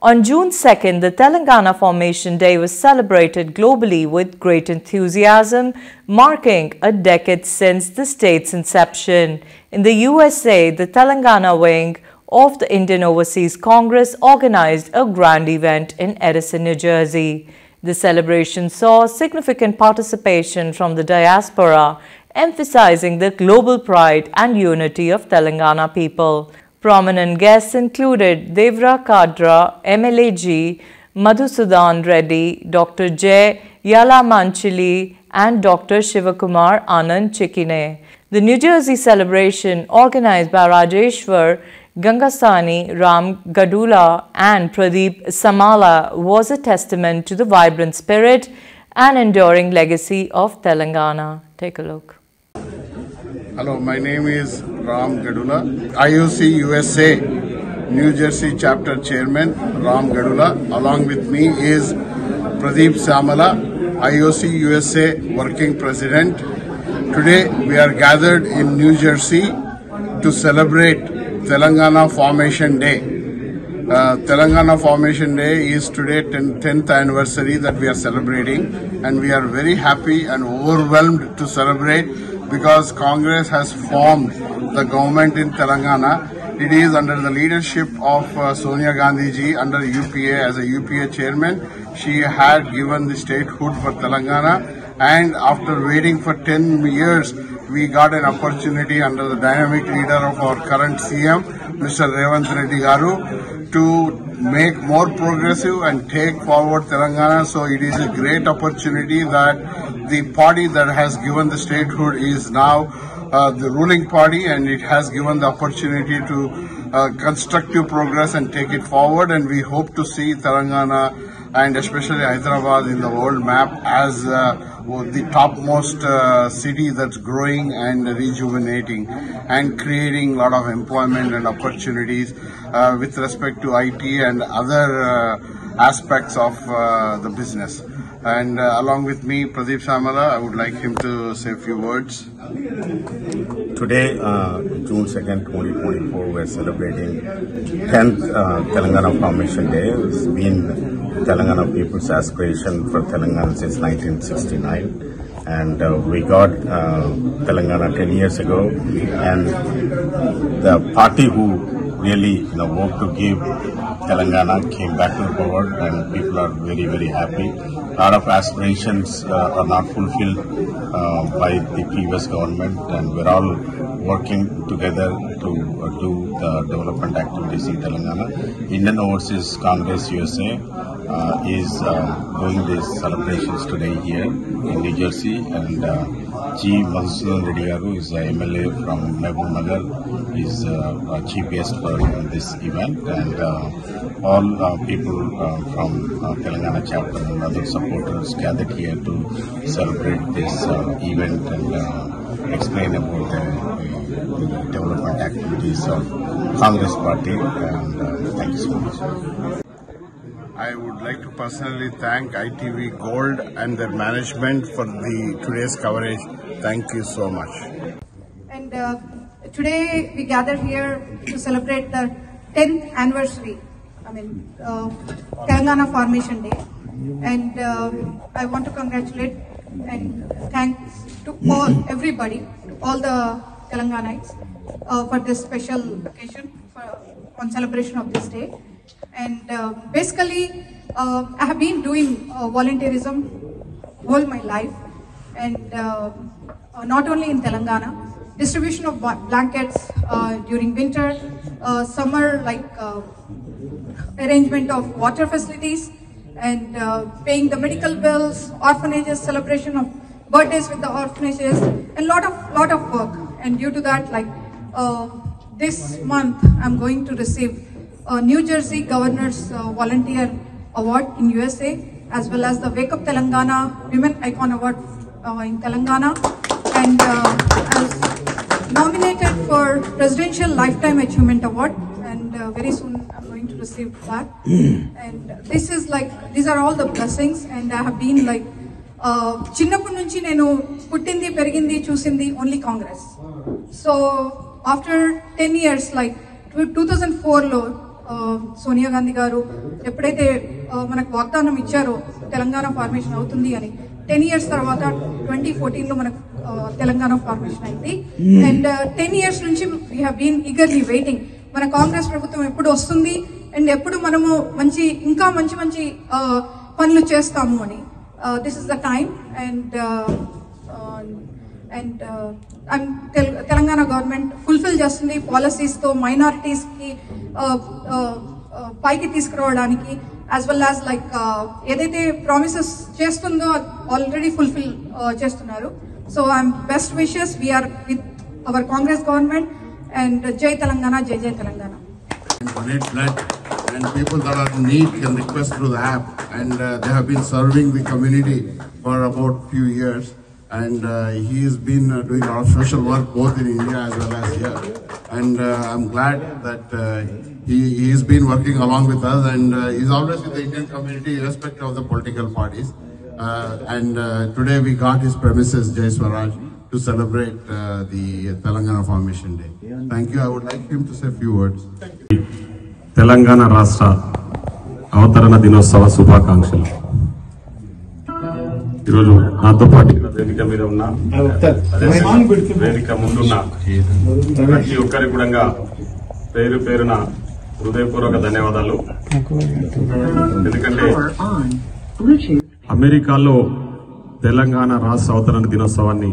On June 2nd, the Telangana Formation Day was celebrated globally with great enthusiasm, marking a decade since the state's inception. In the USA, the Telangana wing of the Indian Overseas Congress organized a grand event in Edison, New Jersey. The celebration saw significant participation from the diaspora, emphasizing the global pride and unity of Telangana people. Prominent guests included Devra Kadra, MLAG, Madhusudan Reddy, Dr. J. Yalamanchili, and Dr. Shivakumar Anand Chikine. The New Jersey celebration, organized by Rajeshwar Gangasani, Ram Gadula, and Pradeep Samala, was a testament to the vibrant spirit and enduring legacy of Telangana. Take a look. Hello, my name is Ram Gadula, IOC USA New Jersey Chapter Chairman Ram Gadula. Along with me is Pradeep Samala, IOC USA Working President. Today we are gathered in New Jersey to celebrate Telangana Formation Day. Telangana Formation Day is today 10th anniversary that we are celebrating, and we are very happy and overwhelmed to celebrate because Congress has formed the government in Telangana. It is under the leadership of Sonia Gandhi ji under UPA as a UPA chairman. She had given the statehood for Telangana, and after waiting for 10 years, we got an opportunity under the dynamic leader of our current CM, Mr. Revanth Reddy Garu, to make more progressive and take forward Telangana. So it is a great opportunity that the party that has given the statehood is now the ruling party, and it has given the opportunity to constructive progress and take it forward. And we hope to see Telangana and especially Hyderabad in the world map as the topmost city that's growing and rejuvenating and creating a lot of employment and opportunities with respect to IT and other aspects of the business. And along with me, Pradeep Samala, I would like him to say a few words. Today, June 2nd, 2024, we are celebrating 10th Telangana Formation Day. It's been Telangana people's aspiration for Telangana since 1969. And we got Telangana 10 years ago. And the party who really worked to give Telangana came back to the power, and people are very, very happy. A lot of aspirations are not fulfilled by the previous government, and we're all working together to do the development activities in Telangana. Indian Overseas Congress USA is doing these celebrations today here in New Jersey, and G. Madhusudan Reddy Garu is a MLA from Mehboob Nagar, is a chief guest for this event, and all people from Telangana chapter and other supporters gathered here to celebrate this event and explain about the development activities of Congress Party. And thank you so much. I would like to personally thank ITV Gold and their management for today's coverage. Thank you so much. And today we gather here to celebrate the 10th anniversary, Telangana Formation Day. And I want to congratulate and thanks to everybody, all the Telanganites for this special occasion on celebration of this day. And basically, I have been doing volunteerism all my life, and not only in Telangana, distribution of blankets during winter, summer, like arrangement of water facilities, and paying the medical bills, orphanages, celebration of birthdays with the orphanages, and lot of work. And due to that, this month, I'm going to receive New Jersey Governor's Volunteer Award in USA, as well as the Wake Up Telangana Women Icon Award in Telangana, and as nominated for Presidential Lifetime Achievement Award, and very soon I'm going to receive that. And these are all the blessings, and I have been చిన్నప్పటి నుంచి నేను పుట్టింది పెరిగింది చూసింది only Congress. So after 10 years 2004లో సోనియా గాంధీ గారు ఎప్పుడైతే మనకు వాగ్దానం ఇచ్చారో తెలంగాణ ఫార్మేషన్ అవుతుంది అని 10 years తర్వాత 2014లో మనకు తెలంగాణ ఫార్మేషన్ అయింది. అండ్ 10 years నుంచి we have been eagerly waiting మన కాంగ్రెస్ ప్రభుత్వం ఎప్పుడు వస్తుంది అండ్ ఎప్పుడు మనము ఇంకా మంచి పనులు చేస్తాము అని. This is the time. And Telangana government fulfil చేస్తుంది పాలసీస్తో మైనారిటీస్కి పైకి తీసుకురావడానికి, యాజ్ వెల్ యాజ్ లైక్ ఏదైతే ప్రామిసెస్ చేస్తుందో ఆల్రెడీ ఫుల్ఫిల్ చేస్తున్నారు. So I'm best wishes. We are with our Congress government and జై తెలంగాణ, జై జై Telangana. Donate blood, and people that are in need can request through the app, and they have been serving the community for about few years, and he has been doing a lot of social work both in India as well as here, and I'm glad that he has been working along with us, and he's always with the Indian community irrespective of the political parties, and today we got his premises, Jai Swaraj, to celebrate the Telangana Formation Day. Thank you. I would like him to say a few words. Telangana రాష్ట్ర అవతరణ దినోత్సవ శుభాకాంక్షలు. ఈరోజు నాతో పాటు వేదిక మీద ఉన్న వేదిక ముందున్న ప్రతి ఒక్కరికి కూడా పేరు పేరున హృదయపూర్వక ధన్యవాదాలు. ఎందుకంటే అమెరికాలో తెలంగాణ రాష్ట్ర అవతరణ దినోత్సవాన్ని